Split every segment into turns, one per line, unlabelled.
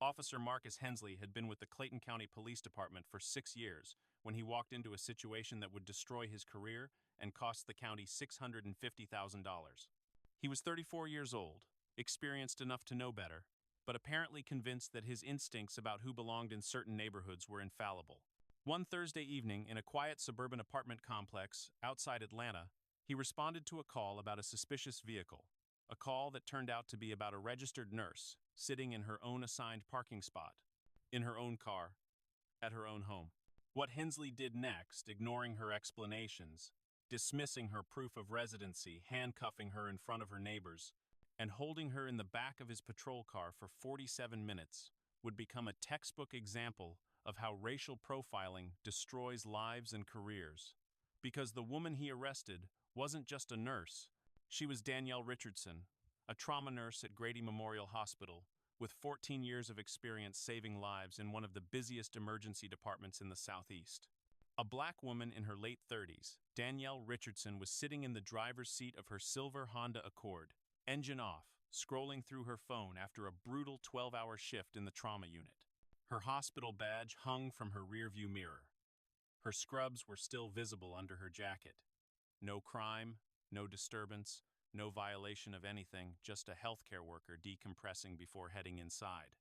Officer Marcus Hensley had been with the Clayton County Police Department for 6 years when he walked into a situation that would destroy his career and cost the county $650,000. He was 34 years old, experienced enough to know better, but apparently convinced that his instincts about who belonged in certain neighborhoods were infallible. One Thursday evening, in a quiet suburban apartment complex outside Atlanta, he responded to a call about a suspicious vehicle, a call that turned out to be about a registered nurse sitting in her own assigned parking spot, in her own car, at her own home. What Hensley did next, ignoring her explanations, dismissing her proof of residency, handcuffing her in front of her neighbors, and holding her in the back of his patrol car for 47 minutes, would become a textbook example of how racial profiling destroys lives and careers. Because the woman he arrested wasn't just a nurse, she was Danielle Richardson, a trauma nurse at Grady Memorial Hospital, with 14 years of experience saving lives in one of the busiest emergency departments in the Southeast. A black woman in her late 30s, Danielle Richardson was sitting in the driver's seat of her silver Honda Accord, engine off, scrolling through her phone after a brutal 12-hour shift in the trauma unit. Her hospital badge hung from her rearview mirror. Her scrubs were still visible under her jacket. No crime, no disturbance, no violation of anything, just a healthcare worker decompressing before heading inside.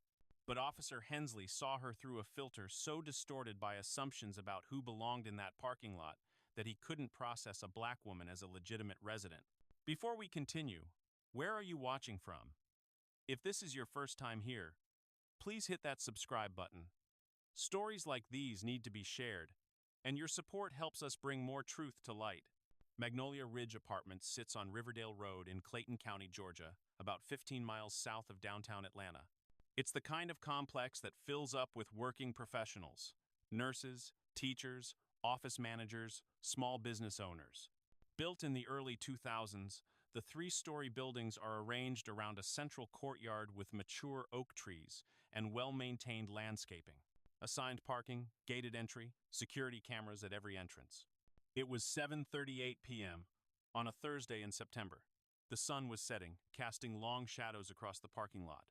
But Officer Hensley saw her through a filter so distorted by assumptions about who belonged in that parking lot that he couldn't process a black woman as a legitimate resident. Before we continue, where are you watching from? If this is your first time here, please hit that subscribe button. Stories like these need to be shared, and your support helps us bring more truth to light. Magnolia Ridge Apartments sits on Riverdale Road in Clayton County, Georgia, about 15 miles south of downtown Atlanta. It's the kind of complex that fills up with working professionals, nurses, teachers, office managers, small business owners. Built in the early 2000s, the three-story buildings are arranged around a central courtyard with mature oak trees and well-maintained landscaping. Assigned parking, gated entry, security cameras at every entrance. It was 7:38 p.m. on a Thursday in September. The sun was setting, casting long shadows across the parking lot.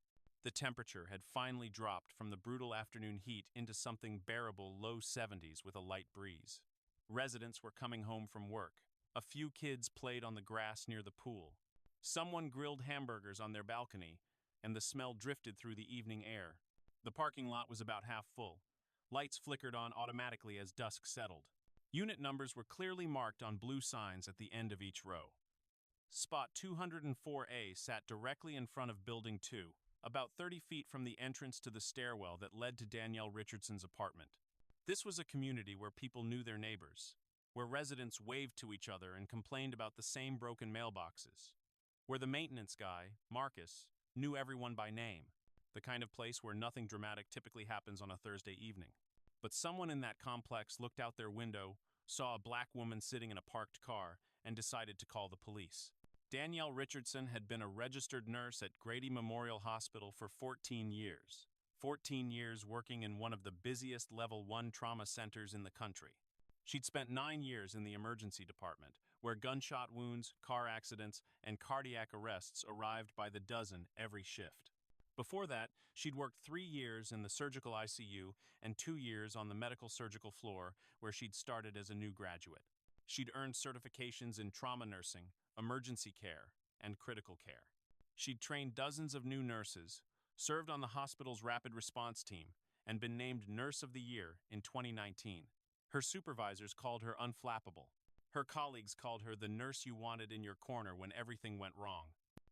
The temperature had finally dropped from the brutal afternoon heat into something bearable low 70s with a light breeze. Residents were coming home from work. A few kids played on the grass near the pool. Someone grilled hamburgers on their balcony, and the smell drifted through the evening air. The parking lot was about half full. Lights flickered on automatically as dusk settled. Unit numbers were clearly marked on blue signs at the end of each row. Spot 204A sat directly in front of Building 2, about 30 feet from the entrance to the stairwell that led to Danielle Richardson's apartment. This was a community where people knew their neighbors, where residents waved to each other and complained about the same broken mailboxes, where the maintenance guy, Marcus, knew everyone by name, the kind of place where nothing dramatic typically happens on a Thursday evening. But someone in that complex looked out their window, saw a black woman sitting in a parked car, and decided to call the police. Danielle Richardson had been a registered nurse at Grady Memorial Hospital for 14 years. 14 years working in one of the busiest Level 1 trauma centers in the country. She'd spent 9 years in the emergency department, where gunshot wounds, car accidents, and cardiac arrests arrived by the dozen every shift. Before that, she'd worked 3 years in the surgical ICU and 2 years on the medical surgical floor, where she'd started as a new graduate. She'd earned certifications in trauma nursing, emergency care, and critical care. She'd trained dozens of new nurses, served on the hospital's rapid response team, and been named Nurse of the Year in 2019. Her supervisors called her unflappable. Her colleagues called her the nurse you wanted in your corner when everything went wrong.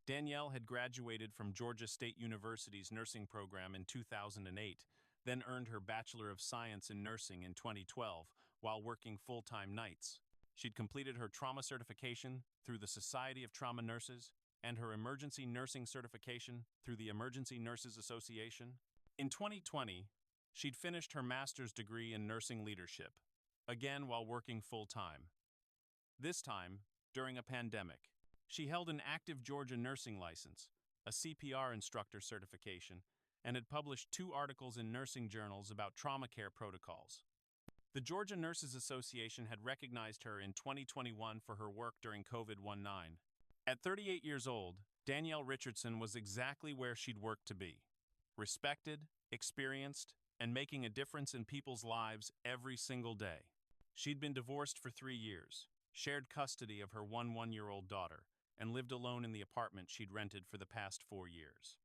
Danielle had graduated from Georgia State University's nursing program in 2008, then earned her Bachelor of Science in Nursing in 2012 while working full-time nights. She'd completed her trauma certification through the Society of Trauma Nurses and her emergency nursing certification through the Emergency Nurses Association. In 2020, she'd finished her master's degree in nursing leadership, again while working full-time. This time, during a pandemic. She held an active Georgia nursing license, a CPR instructor certification, and had published 2 articles in nursing journals about trauma care protocols. The Georgia Nurses Association had recognized her in 2021 for her work during COVID-19. At 38 years old, Danielle Richardson was exactly where she'd worked to be. respected, experienced, and making a difference in people's lives every single day. She'd been divorced for 3 years, shared custody of her one-year-old daughter, and lived alone in the apartment she'd rented for the past 4 years.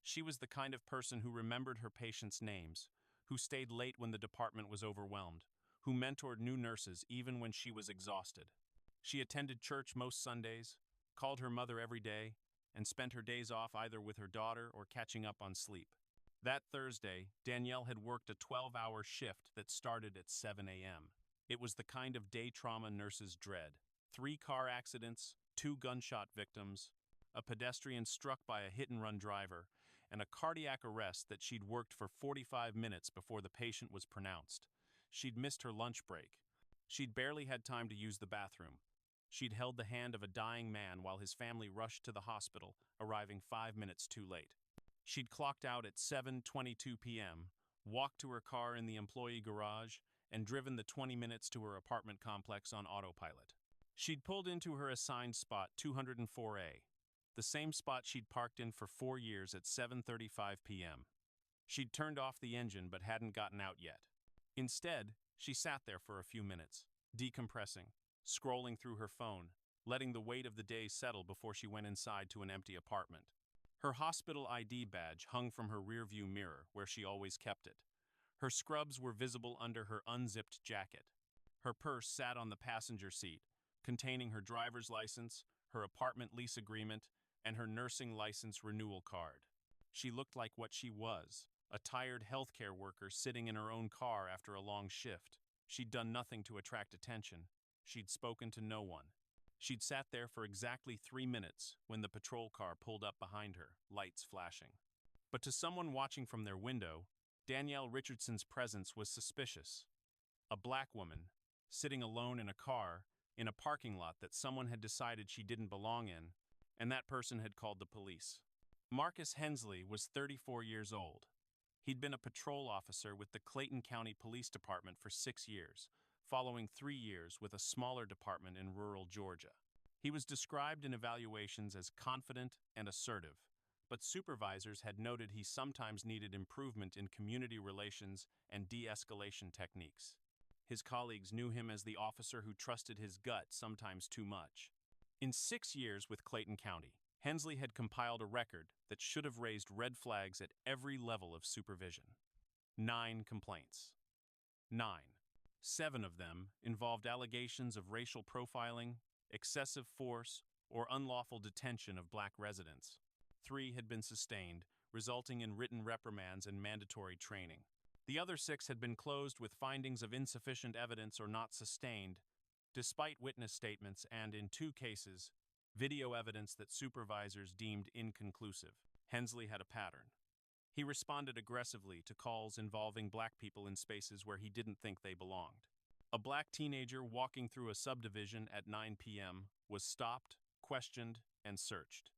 She was the kind of person who remembered her patients' names, who stayed late when the department was overwhelmed, who mentored new nurses even when she was exhausted. She attended church most Sundays, called her mother every day, and spent her days off either with her daughter or catching up on sleep. That Thursday, Danielle had worked a 12-hour shift that started at 7 a.m. It was the kind of day trauma nurses dread. 3 car accidents, 2 gunshot victims, a pedestrian struck by a hit-and-run driver, and a cardiac arrest that she'd worked for 45 minutes before the patient was pronounced. She'd missed her lunch break. She'd barely had time to use the bathroom. She'd held the hand of a dying man while his family rushed to the hospital, arriving 5 minutes too late. She'd clocked out at 7:22 p.m., walked to her car in the employee garage, and driven the 20 minutes to her apartment complex on autopilot. She'd pulled into her assigned spot 204A, the same spot she'd parked in for 4 years at 7:35 p.m. She'd turned off the engine but hadn't gotten out yet. Instead, she sat there for a few minutes, decompressing, scrolling through her phone, letting the weight of the day settle before she went inside to an empty apartment. Her hospital ID badge hung from her rearview mirror, where she always kept it. Her scrubs were visible under her unzipped jacket. Her purse sat on the passenger seat, containing her driver's license, her apartment lease agreement, and her nursing license renewal card. She looked like what she was, a tired healthcare worker sitting in her own car after a long shift. She'd done nothing to attract attention. She'd spoken to no one. She'd sat there for exactly 3 minutes when the patrol car pulled up behind her, lights flashing. But to someone watching from their window, Danielle Richardson's presence was suspicious. A black woman, sitting alone in a car, in a parking lot that someone had decided she didn't belong in, and that person had called the police. Marcus Hensley was 34 years old. He'd been a patrol officer with the Clayton County Police Department for 6 years, following 3 years with a smaller department in rural Georgia. He was described in evaluations as confident and assertive, but supervisors had noted he sometimes needed improvement in community relations and de-escalation techniques. His colleagues knew him as the officer who trusted his gut sometimes too much. In 6 years with Clayton County, Hensley had compiled a record that should have raised red flags at every level of supervision. 9 complaints. 9. 7 of them involved allegations of racial profiling, excessive force, or unlawful detention of black residents. 3 had been sustained, resulting in written reprimands and mandatory training. The other 6 had been closed with findings of insufficient evidence or not sustained, despite witness statements and, in 2 cases, video evidence that supervisors deemed inconclusive. Hensley had a pattern. He responded aggressively to calls involving black people in spaces where he didn't think they belonged. A black teenager walking through a subdivision at 9 p.m. was stopped, questioned, and searched.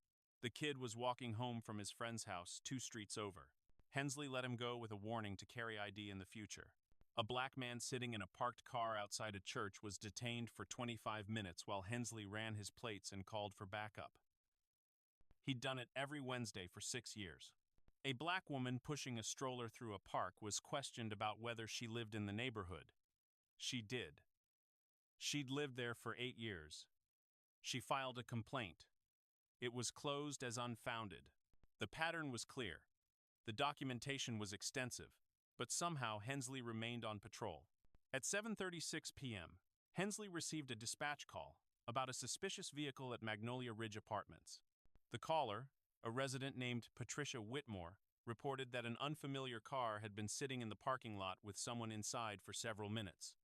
The kid was walking home from his friend's house 2 streets over. Hensley let him go with a warning to carry ID in the future. A black man sitting in a parked car outside a church was detained for 25 minutes while Hensley ran his plates and called for backup. He'd done it every Wednesday for 6 years. A black woman pushing a stroller through a park was questioned about whether she lived in the neighborhood. She did. She'd lived there for 8 years. She filed a complaint. It was closed as unfounded. The pattern was clear. The documentation was extensive, but somehow Hensley remained on patrol. At 7:36 p.m., Hensley received a dispatch call about a suspicious vehicle at Magnolia Ridge Apartments. The caller, a resident named Patricia Whitmore, reported that an unfamiliar car had been sitting in the parking lot with someone inside for several minutes.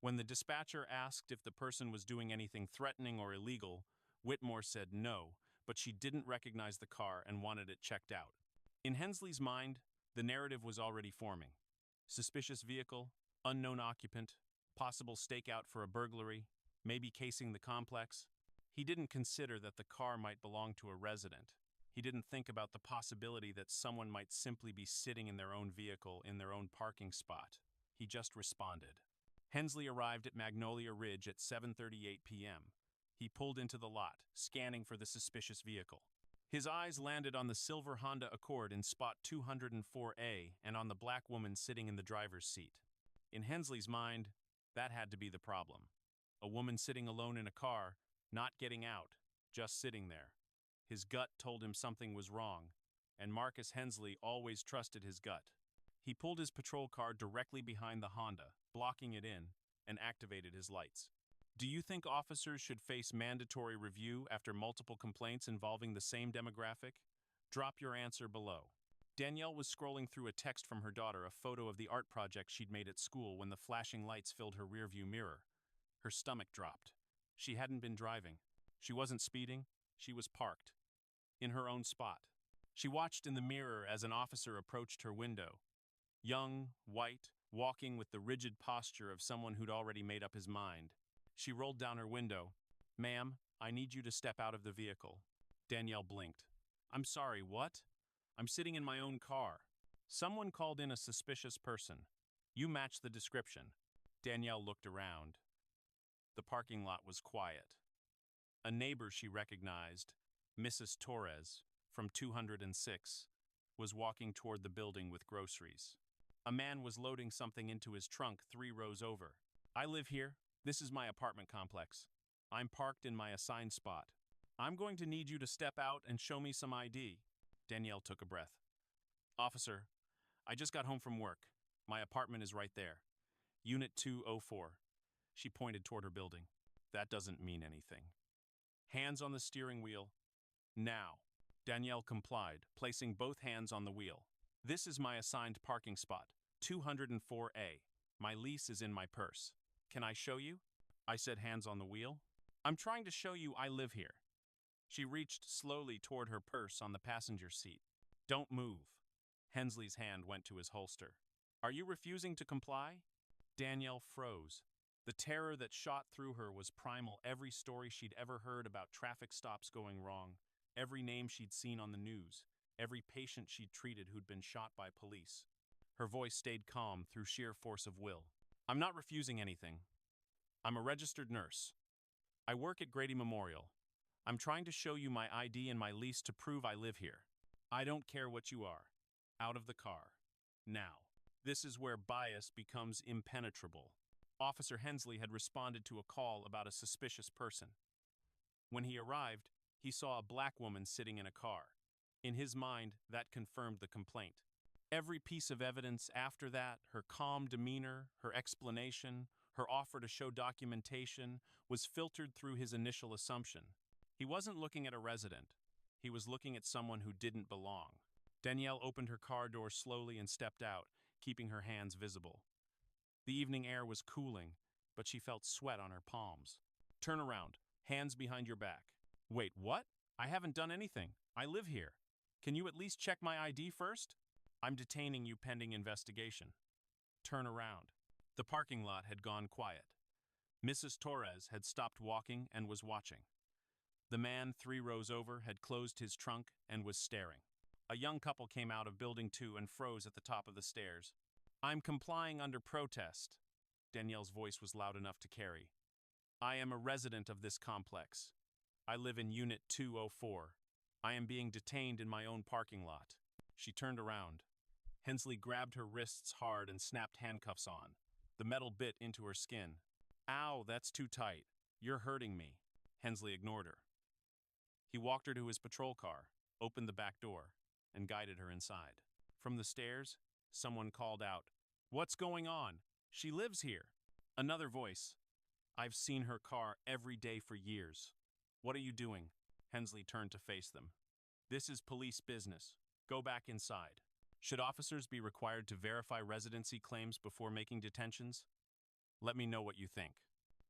When the dispatcher asked if the person was doing anything threatening or illegal, Whitmore said no, but she didn't recognize the car and wanted it checked out. In Hensley's mind, the narrative was already forming. Suspicious vehicle, unknown occupant, possible stakeout for a burglary, maybe casing the complex. He didn't consider that the car might belong to a resident. He didn't think about the possibility that someone might simply be sitting in their own vehicle in their own parking spot. He just responded. Hensley arrived at Magnolia Ridge at 7:38 p.m. He pulled into the lot, scanning for the suspicious vehicle. His eyes landed on the silver Honda Accord in spot 204A and on the black woman sitting in the driver's seat. In Hensley's mind, that had to be the problem. A woman sitting alone in a car, not getting out, just sitting there. His gut told him something was wrong, and Marcus Hensley always trusted his gut. He pulled his patrol car directly behind the Honda, blocking it in, and activated his lights. Do you think officers should face mandatory review after multiple complaints involving the same demographic? Drop your answer below. Danielle was scrolling through a text from her daughter, a photo of the art project she'd made at school, when the flashing lights filled her rearview mirror. Her stomach dropped. She hadn't been driving. She wasn't speeding. She was parked. In her own spot. She watched in the mirror as an officer approached her window. Young, white, walking with the rigid posture of someone who'd already made up his mind. She rolled down her window. "Ma'am, I need you to step out of the vehicle." Danielle blinked. "I'm sorry, what?" "I'm sitting in my own car. Someone called in a suspicious person. You match the description." Danielle looked around. The parking lot was quiet. A neighbor she recognized, Mrs. Torres, from 206, was walking toward the building with groceries. A man was loading something into his trunk 3 rows over. "I live here. This is my apartment complex. I'm parked in my assigned spot. I'm going to need you to step out and show me some ID." Danielle took a breath. "Officer, I just got home from work. My apartment is right there. Unit 204. She pointed toward her building. "That doesn't mean anything." "Hands on the steering wheel. Now." Danielle complied, placing both hands on the wheel. "This is my assigned parking spot, 204A. My lease is in my purse. Can I show you?" I said, hands on the wheel. "I'm trying to show you I live here." She reached slowly toward her purse on the passenger seat. "Don't move." Hensley's hand went to his holster. "Are you refusing to comply?" Danielle froze. The terror that shot through her was primal. Every story she'd ever heard about traffic stops going wrong, every name she'd seen on the news, every patient she'd treated who'd been shot by police. Her voice stayed calm through sheer force of will. "I'm not refusing anything. I'm a registered nurse. I work at Grady Memorial. I'm trying to show you my ID and my lease to prove I live here. I don't care what you are. Out of the car. Now." This is where bias becomes impenetrable. Officer Hensley had responded to a call about a suspicious person. When he arrived, he saw a black woman sitting in a car. In his mind, that confirmed the complaint. Every piece of evidence after that, her calm demeanor, her explanation, her offer to show documentation, was filtered through his initial assumption. He wasn't looking at a resident. He was looking at someone who didn't belong. Danielle opened her car door slowly and stepped out, keeping her hands visible. The evening air was cooling, but she felt sweat on her palms. "Turn around. Hands behind your back." "Wait, what? I haven't done anything. I live here. Can you at least check my ID first?" "I'm detaining you pending investigation." "Turn around." The parking lot had gone quiet. Mrs. Torres had stopped walking and was watching. The man 3 rows over had closed his trunk and was staring. A young couple came out of Building 2 and froze at the top of the stairs. "I'm complying under protest." Danielle's voice was loud enough to carry. "I am a resident of this complex. I live in Unit 204. I am being detained in my own parking lot." She turned around. Hensley grabbed her wrists hard and snapped handcuffs on. The metal bit into her skin. "Ow, that's too tight. You're hurting me." Hensley ignored her. He walked her to his patrol car, opened the back door, and guided her inside. From the stairs, someone called out, "What's going on? She lives here." Another voice, "I've seen her car every day for years." "What are you doing?" Hensley turned to face them. "This is police business. Go back inside." Should officers be required to verify residency claims before making detentions? Let me know what you think.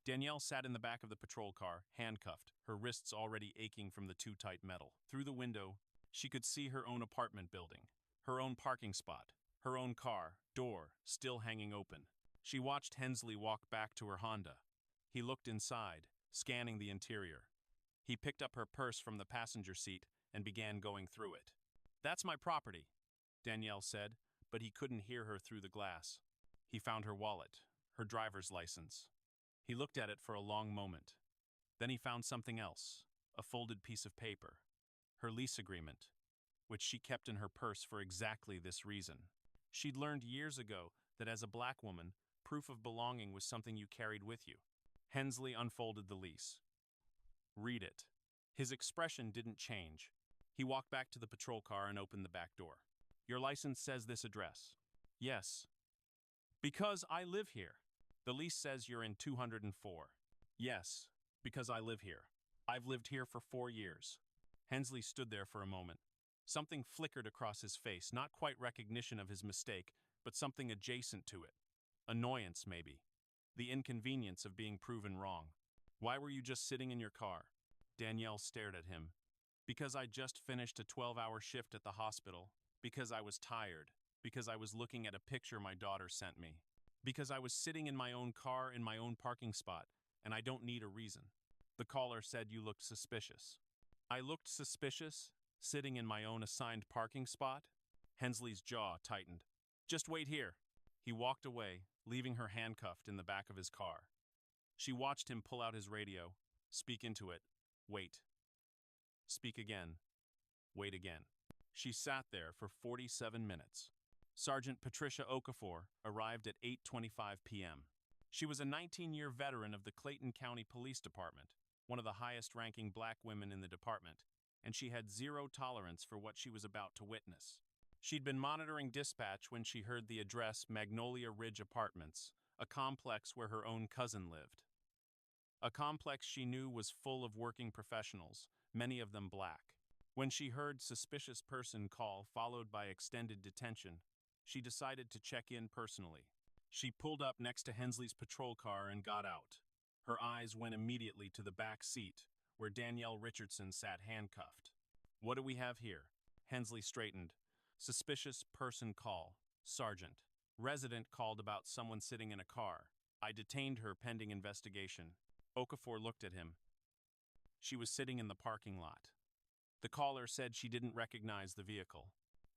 Danielle sat in the back of the patrol car, handcuffed, her wrists already aching from the too tight metal. Through the window, she could see her own apartment building, her own parking spot, her own car, door, still hanging open. She watched Hensley walk back to her Honda. He looked inside, scanning the interior. He picked up her purse from the passenger seat and began going through it. "That's my property," Danielle said, but he couldn't hear her through the glass. He found her wallet, her driver's license. He looked at it for a long moment. Then he found something else, a folded piece of paper. her lease agreement, which she kept in her purse for exactly this reason. She'd learned years ago that as a black woman, proof of belonging was something you carried with you. Hensley unfolded the lease. Read it. His expression didn't change. He walked back to the patrol car and opened the back door. Your license says this address. Yes. Because I live here. The lease says you're in 204. Yes, because I live here. I've lived here for 4 years. Hensley stood there for a moment. Something flickered across his face, not quite recognition of his mistake, but something adjacent to it. Annoyance, maybe. The inconvenience of being proven wrong. Why were you just sitting in your car? Danielle stared at him. Because I just finished a 12-hour shift at the hospital. Because I was tired. Because I was looking at a picture my daughter sent me. Because I was sitting in my own car in my own parking spot, and I don't need a reason. The caller said you looked suspicious. I looked suspicious, sitting in my own assigned parking spot? Hensley's jaw tightened. Just wait here. He walked away, leaving her handcuffed in the back of his car. She watched him pull out his radio, speak into it. Wait. Speak again. Wait again. She sat there for 47 minutes. Sergeant Patricia Okafor arrived at 8:25 p.m. She was a 19-year veteran of the Clayton County Police Department, one of the highest-ranking black women in the department, and she had zero tolerance for what she was about to witness. She'd been monitoring dispatch when she heard the address Magnolia Ridge Apartments, a complex where her own cousin lived. A complex she knew was full of working professionals, many of them black. When she heard suspicious person call followed by extended detention, she decided to check in personally. She pulled up next to Hensley's patrol car and got out. Her eyes went immediately to the back seat, where Danielle Richardson sat handcuffed. What do we have here? Hensley straightened. Suspicious person call. Sergeant. Resident called about someone sitting in a car. I detained her pending investigation. Okafor looked at him. She was sitting in the parking lot. The caller said she didn't recognize the vehicle.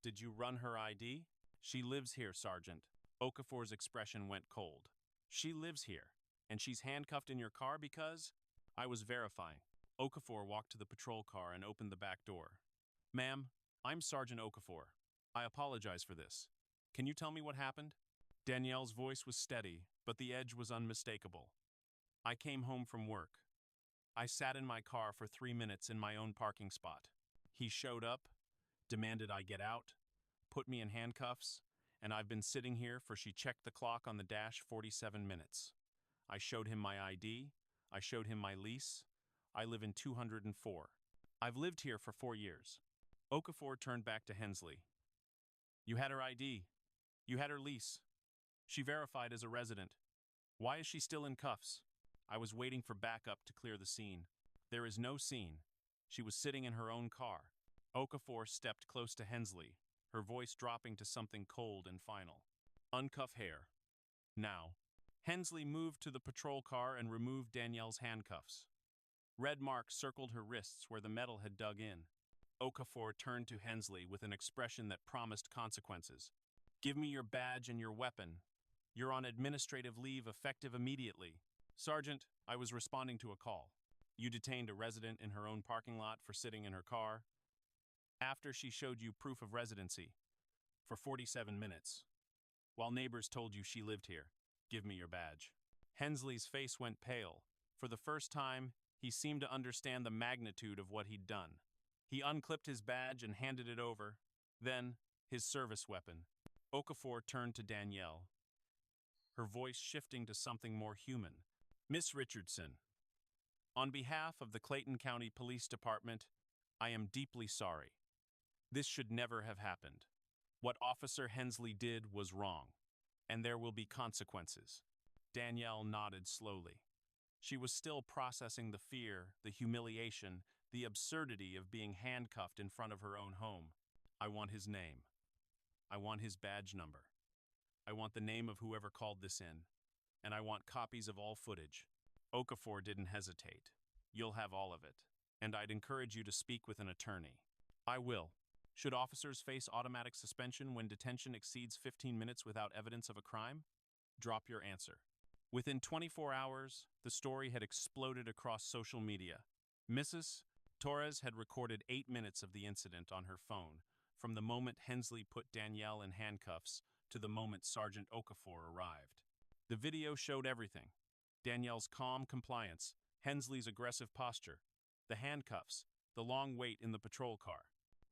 Did you run her ID? She lives here, Sergeant. Okafor's expression went cold. She lives here, and she's handcuffed in your car because? I was verifying. Okafor walked to the patrol car and opened the back door. Ma'am, I'm Sergeant Okafor. I apologize for this. Can you tell me what happened? Danielle's voice was steady, but the edge was unmistakable. I came home from work. I sat in my car for 3 minutes in my own parking spot. He showed up, demanded I get out, put me in handcuffs, and I've been sitting here for she checked the clock on the dash 47 minutes. I showed him my ID, I showed him my lease. I live in 204. I've lived here for 4 years. Okafor turned back to Hensley. You had her ID. You had her lease. She verified as a resident. Why is she still in cuffs? I was waiting for backup to clear the scene. There is no scene. She was sitting in her own car. Okafor stepped close to Hensley, her voice dropping to something cold and final. Uncuff hair. Now. Hensley moved to the patrol car and removed Danielle's handcuffs. Red marks circled her wrists where the metal had dug in. Okafor turned to Hensley with an expression that promised consequences. Give me your badge and your weapon. You're on administrative leave effective immediately. Sergeant, I was responding to a call. You detained a resident in her own parking lot for sitting in her car after she showed you proof of residency for 47 minutes. While neighbors told you she lived here. Give me your badge. Hensley's face went pale. For the first time, he seemed to understand the magnitude of what he'd done. He unclipped his badge and handed it over. Then, his service weapon. Okafor turned to Danielle, her voice shifting to something more human. Miss Richardson, on behalf of the Clayton County Police Department, I am deeply sorry. This should never have happened. What Officer Hensley did was wrong, and there will be consequences. Danielle nodded slowly. She was still processing the fear, the humiliation, the absurdity of being handcuffed in front of her own home. I want his name. I want his badge number. I want the name of whoever called this in. And I want copies of all footage. Okafor didn't hesitate. You'll have all of it. And I'd encourage you to speak with an attorney. I will. Should officers face automatic suspension when detention exceeds 15 minutes without evidence of a crime? Drop your answer. Within 24 hours, the story had exploded across social media. Mrs. Torres had recorded 8 minutes of the incident on her phone, from the moment Hensley put Danielle in handcuffs to the moment Sergeant Okafor arrived. The video showed everything: Danielle's calm compliance, Hensley's aggressive posture, the handcuffs, the long wait in the patrol car.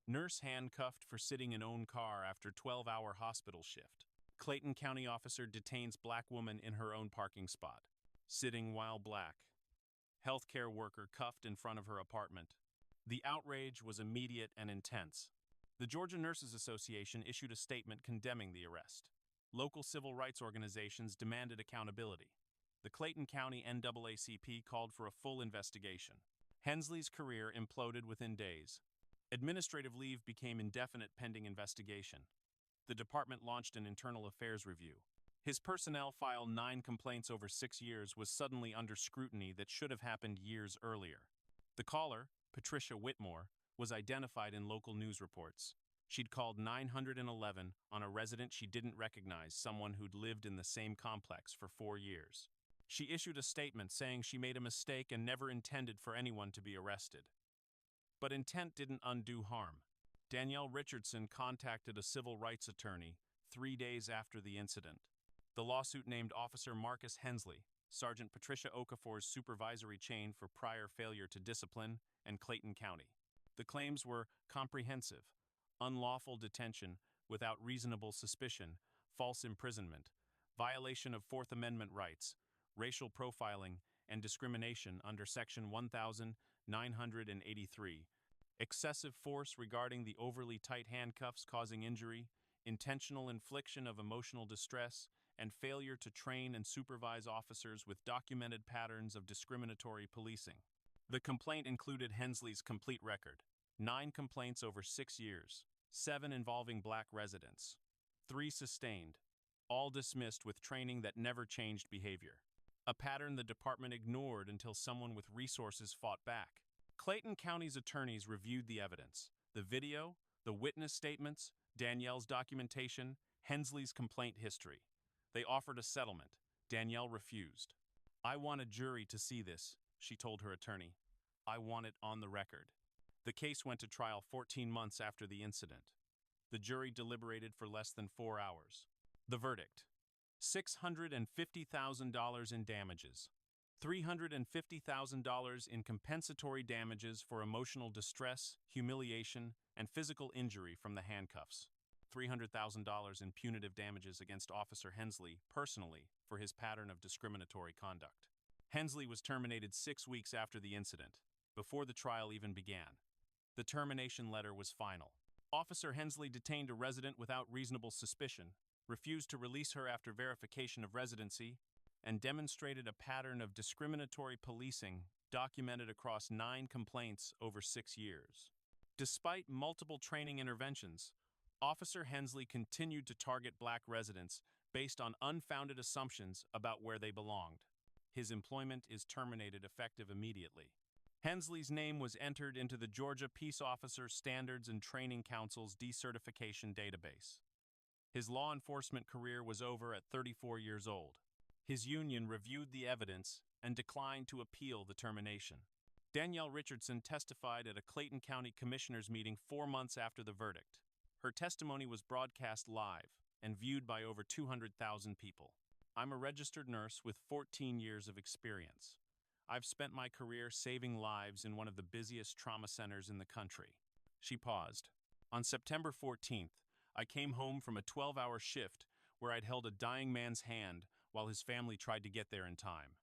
Nurse handcuffed for sitting in own car after 12-hour hospital shift. Clayton County officer detains black woman in her own parking spot, sitting while black. Healthcare worker cuffed in front of her apartment. The outrage was immediate and intense. The Georgia Nurses Association issued a statement condemning the arrest. Local civil rights organizations demanded accountability. The Clayton County NAACP called for a full investigation. Hensley's career imploded within days. Administrative leave became indefinite pending investigation. The department launched an internal affairs review. His personnel file 9 complaints over 6 years was suddenly under scrutiny that should have happened years earlier. The caller, Patricia Whitmore, was identified in local news reports. She'd called 911 on a resident she didn't recognize, someone who'd lived in the same complex for 4 years. She issued a statement saying she made a mistake and never intended for anyone to be arrested. But intent didn't undo harm. Danielle Richardson contacted a civil rights attorney 3 days after the incident. The lawsuit named Officer Marcus Hensley, Sergeant Patricia Okafor's supervisory chain for prior failure to discipline, and Clayton County. The claims were comprehensive: unlawful detention without reasonable suspicion, false imprisonment, violation of Fourth Amendment rights, racial profiling, and discrimination under Section 1983, excessive force regarding the overly tight handcuffs causing injury, intentional infliction of emotional distress, and failure to train and supervise officers with documented patterns of discriminatory policing. The complaint included Hensley's complete record: 9 complaints over 6 years, 7 involving black residents, 3 sustained, all dismissed with training that never changed behavior. A pattern the department ignored until someone with resources fought back. Clayton County's attorneys reviewed the evidence: the video, the witness statements, Danielle's documentation, Hensley's complaint history. They offered a settlement. Danielle refused. "I want a jury to see this," she told her attorney. "I want it on the record." The case went to trial 14 months after the incident. The jury deliberated for less than 4 hours. The verdict: $650,000 in damages, $350,000 in compensatory damages for emotional distress, humiliation, and physical injury from the handcuffs, $300,000 in punitive damages against Officer Hensley personally for his pattern of discriminatory conduct. Hensley was terminated 6 weeks after the incident, before the trial even began. The termination letter was final. Officer Hensley detained a resident without reasonable suspicion, refused to release her after verification of residency, and demonstrated a pattern of discriminatory policing documented across 9 complaints over 6 years. Despite multiple training interventions, Officer Hensley continued to target black residents based on unfounded assumptions about where they belonged. His employment is terminated effective immediately. Hensley's name was entered into the Georgia Peace Officer Standards and Training Council's decertification database. His law enforcement career was over at 34 years old. His union reviewed the evidence and declined to appeal the termination. Danielle Richardson testified at a Clayton County Commissioners meeting 4 months after the verdict. Her testimony was broadcast live and viewed by over 200,000 people. "I'm a registered nurse with 14 years of experience. I've spent my career saving lives in one of the busiest trauma centers in the country." She paused. "On September 14th, I came home from a 12-hour shift where I'd held a dying man's hand while his family tried to get there in time.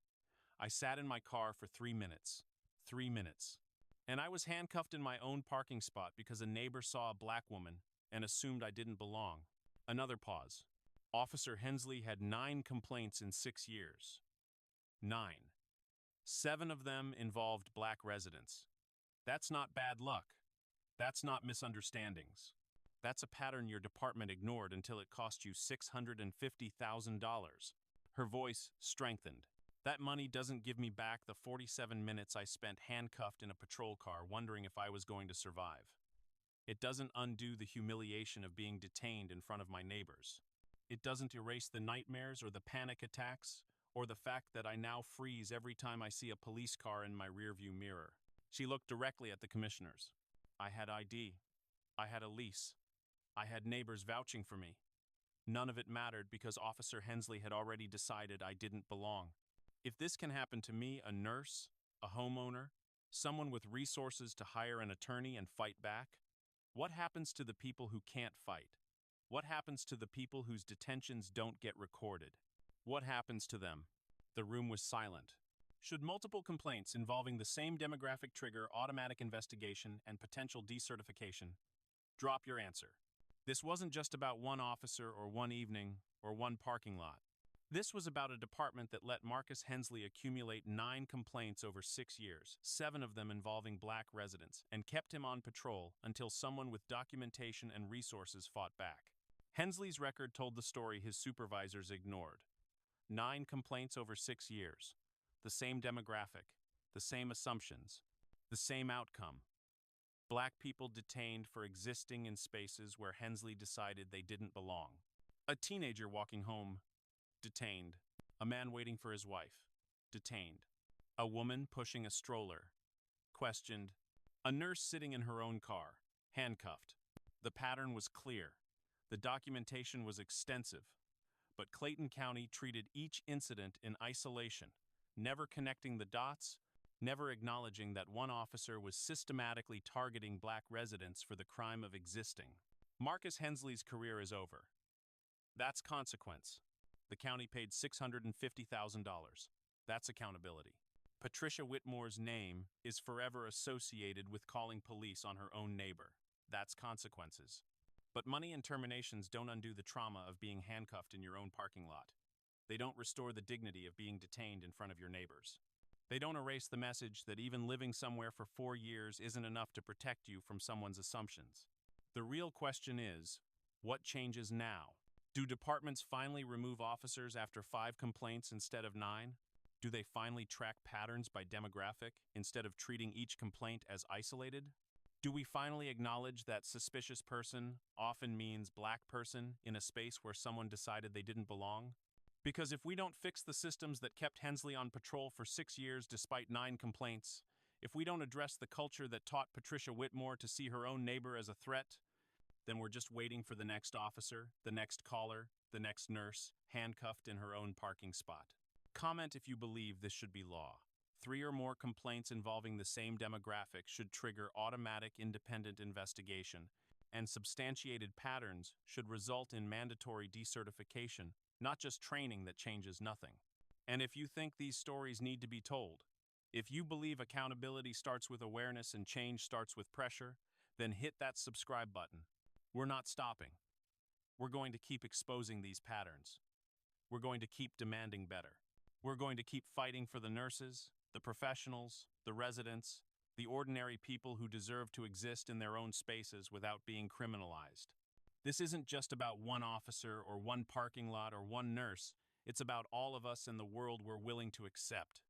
I sat in my car for 3 minutes. 3 minutes. And I was handcuffed in my own parking spot because a neighbor saw a black woman and assumed I didn't belong." Another pause. Officer Hensley had 9 complaints in 6 years. 9. 7 of them involved black residents. That's not bad luck. That's not misunderstandings. That's a pattern your department ignored until it cost you $650,000. Her voice strengthened. "That money doesn't give me back the 47 minutes I spent handcuffed in a patrol car wondering if I was going to survive. It doesn't undo the humiliation of being detained in front of my neighbors. It doesn't erase the nightmares or the panic attacks or the fact that I now freeze every time I see a police car in my rearview mirror. She looked directly at the commissioners. I had ID. I had a lease. I had neighbors vouching for me. None of it mattered because Officer Hensley had already decided I didn't belong. If this can happen to me, a nurse, a homeowner, someone with resources to hire an attorney and fight back, what happens to the people who can't fight? What happens to the people whose detentions don't get recorded? What happens to them? The room was silent. Should multiple complaints involving the same demographic trigger automatic investigation and potential decertification? Drop your answer. This wasn't just about one officer or one evening or one parking lot. This was about a department that let Marcus Hensley accumulate 9 complaints over 6 years, 7 of them involving black residents, and kept him on patrol until someone with documentation and resources fought back. Hensley's record told the story his supervisors ignored. 9 complaints over 6 years. The same demographic, the same assumptions, the same outcome. Black people detained for existing in spaces where Hensley decided they didn't belong. A teenager walking home, detained. A man waiting for his wife, detained. A woman pushing a stroller, questioned. A nurse sitting in her own car, handcuffed. The pattern was clear. The documentation was extensive. But Clayton County treated each incident in isolation, never connecting the dots, never acknowledging that one officer was systematically targeting black residents for the crime of existing. Marcus Hensley's career is over. That's consequence. The county paid $650,000. That's accountability. Patricia Whitmore's name is forever associated with calling police on her own neighbor. That's consequences. But money and terminations don't undo the trauma of being handcuffed in your own parking lot. They don't restore the dignity of being detained in front of your neighbors. They don't erase the message that even living somewhere for 4 years isn't enough to protect you from someone's assumptions. The real question is, what changes now? Do departments finally remove officers after 5 complaints instead of 9? Do they finally track patterns by demographic instead of treating each complaint as isolated? Do we finally acknowledge that suspicious person often means black person in a space where someone decided they didn't belong? Because if we don't fix the systems that kept Hensley on patrol for 6 years despite 9 complaints, if we don't address the culture that taught Patricia Whitmore to see her own neighbor as a threat, then we're just waiting for the next officer, the next caller, the next nurse, handcuffed in her own parking spot. Comment if you believe this should be law. 3 or more complaints involving the same demographic should trigger automatic independent investigation, and substantiated patterns should result in mandatory decertification, not just training that changes nothing. And if you think these stories need to be told, if you believe accountability starts with awareness and change starts with pressure, then hit that subscribe button. We're not stopping. We're going to keep exposing these patterns. We're going to keep demanding better. We're going to keep fighting for the nurses, the professionals, the residents, the ordinary people who deserve to exist in their own spaces without being criminalized. This isn't just about one officer or one parking lot or one nurse. It's about all of us and the world we're willing to accept.